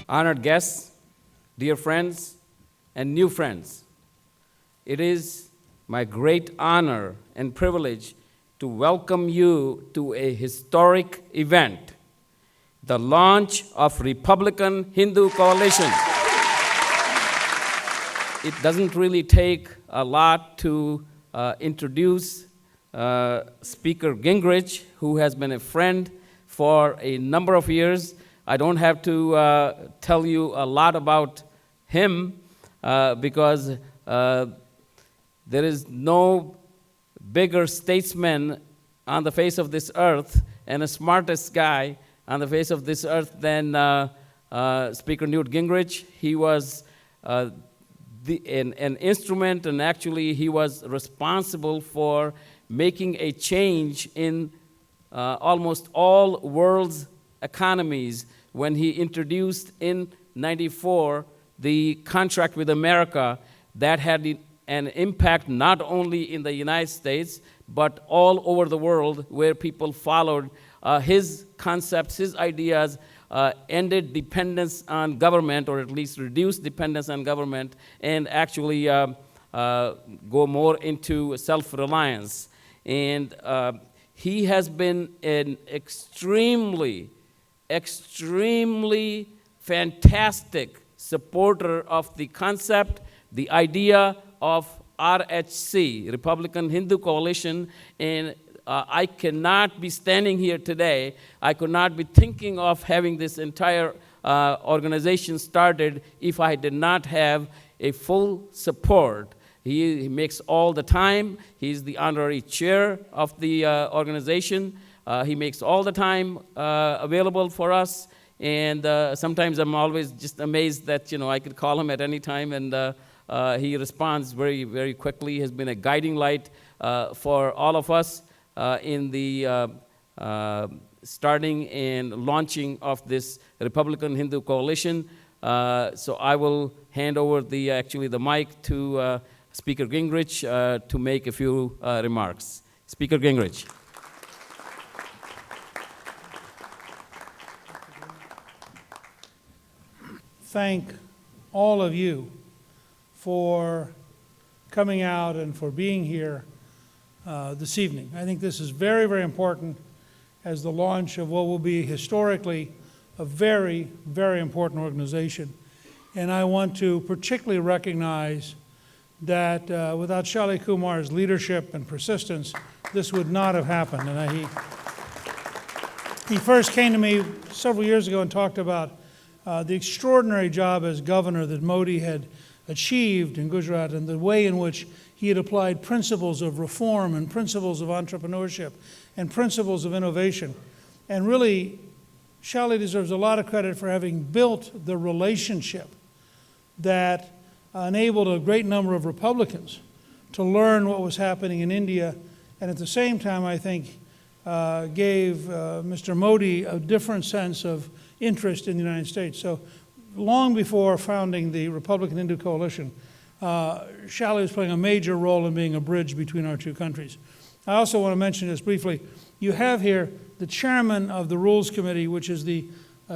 Honored guests, dear friends, and new friends, it is my great honor and privilege to welcome you to a historic event, the launch of Republican Hindu Coalition. It doesn't really take a lot to introduce Speaker Gingrich, who has been a friend for a number of years. I don't have to tell you a lot about him because there is no bigger statesman on the face of this earth and the smartest guy on the face of this earth than Speaker Newt Gingrich. He was an instrument, and actually he was responsible for making a change in almost all world's economies when he introduced in '94 the contract with America that had an impact not only in the United States, but all over the world, where people followed his concepts, his ideas, ended dependence on government, or at least reduced dependence on government, and actually go more into self-reliance. And he has been an extremely fantastic supporter of the concept, the idea of RHC, Republican Hindu Coalition, and I cannot be standing here today, I could not be thinking of having this entire organization started if I did not have a full support. He makes all the time. He's the honorary chair of the organization. He makes all the time available for us, and sometimes I'm always just amazed that I could call him at any time, and he responds very, very quickly. He has been a guiding light for all of us in the starting and launching of this Republican Hindu Coalition. So I will hand over the mic to Speaker Gingrich to make a few remarks. Speaker Gingrich. Thank all of you for coming out and for being here this evening. I think this is very, very important as the launch of what will be historically a very, very important organization. And I want to particularly recognize that without Shali Kumar's leadership and persistence, this would not have happened. And he first came to me several years ago and talked about the extraordinary job as governor that Modi had achieved in Gujarat, and the way in which he had applied principles of reform and principles of entrepreneurship and principles of innovation. And really, Shali deserves a lot of credit for having built the relationship that enabled a great number of Republicans to learn what was happening in India, and at the same time, I think, gave Mr. Modi a different sense of interest in the United States. So long before founding the Republican Hindu Coalition, Shali was playing a major role in being a bridge between our two countries. I also want to mention this briefly. You have here the chairman of the Rules Committee, which is the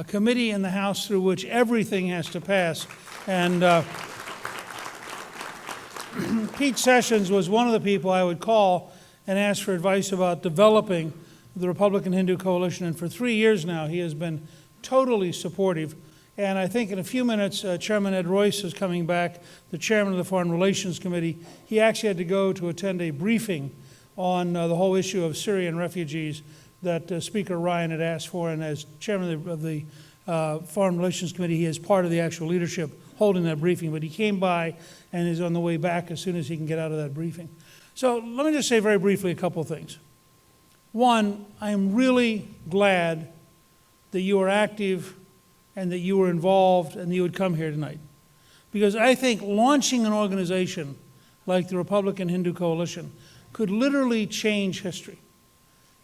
committee in the House through which everything has to pass. And Pete Sessions was one of the people I would call and ask for advice about developing the Republican Hindu Coalition. And for 3 years now, he has been totally supportive. And I think in a few minutes, Chairman Ed Royce is coming back, the chairman of the Foreign Relations Committee. He actually had to go to attend a briefing on the whole issue of Syrian refugees that Speaker Ryan had asked for. And as chairman of the Foreign Relations Committee, he is part of the actual leadership holding that briefing. But he came by and is on the way back as soon as he can get out of that briefing. So let me just say very briefly a couple of things. One, I am really glad that you are active and that you were involved and that you would come here tonight. Because I think launching an organization like the Republican Hindu Coalition could literally change history.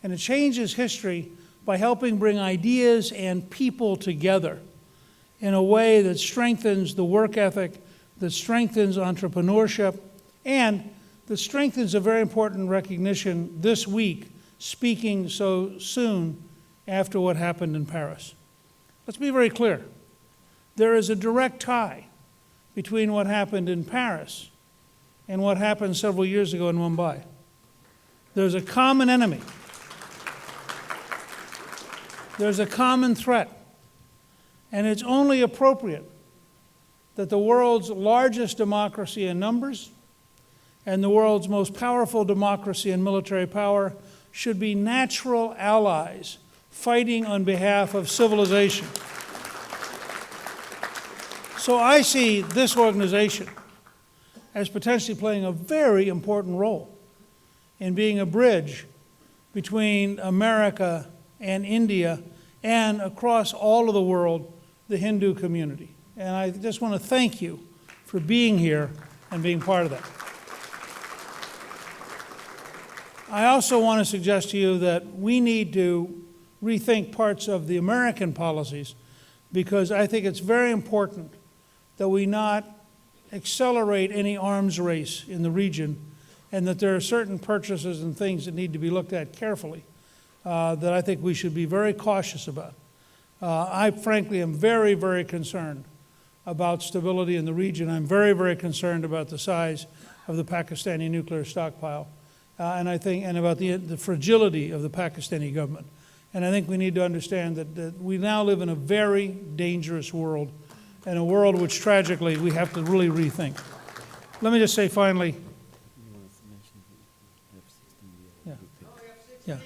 And it changes history by helping bring ideas and people together in a way that strengthens the work ethic, that strengthens entrepreneurship, and that strengthens a very important recognition this week, speaking so soon after what happened in Paris. Let's be very clear. there is a direct tie between what happened in Paris and what happened several years ago in Mumbai. There's a common enemy. There's a common threat. And it's only appropriate that the world's largest democracy in numbers and the world's most powerful democracy in military power should be natural allies fighting on behalf of civilization. So I see this organization as potentially playing a very important role in being a bridge between America and India and across all of the world, the Hindu community. And I just want to thank you for being here and being part of that. I also want to suggest to you that we need to rethink parts of the American policies, because I think it's very important that we not accelerate any arms race in the region, and that there are certain purchases and things that need to be looked at carefully that I think we should be very cautious about. I frankly am very, very concerned about stability in the region. I'm very, very concerned about the size of the Pakistani nuclear stockpile, and about the fragility of the Pakistani government. And I think we need to understand that we now live in a very dangerous world, and a world which tragically we have to really rethink. Let me just say finally. Yeah.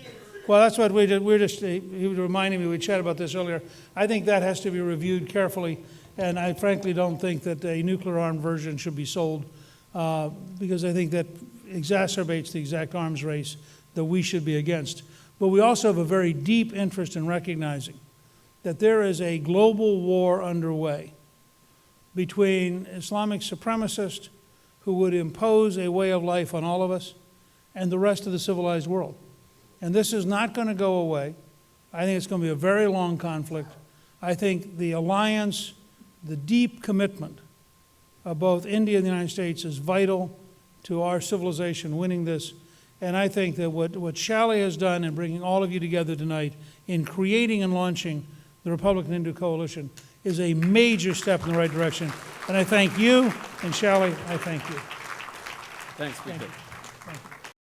Well, that's what we did. He was reminding me, we chatted about this earlier. I think that has to be reviewed carefully, and I frankly don't think that a nuclear-armed version should be sold, because I think that exacerbates the exact arms race that we should be against. But we also have a very deep interest in recognizing that there is a global war underway between Islamic supremacists who would impose a way of life on all of us and the rest of the civilized world. And this is not going to go away. I think it's going to be a very long conflict. I think the alliance, the deep commitment of both India and the United States is vital to our civilization winning this. And I think that what Shally has done in bringing all of you together tonight in creating and launching the Republican Hindu Coalition is a major step in the right direction. And I thank you, and Shally, I thank you. Thanks, Speaker. Thank you.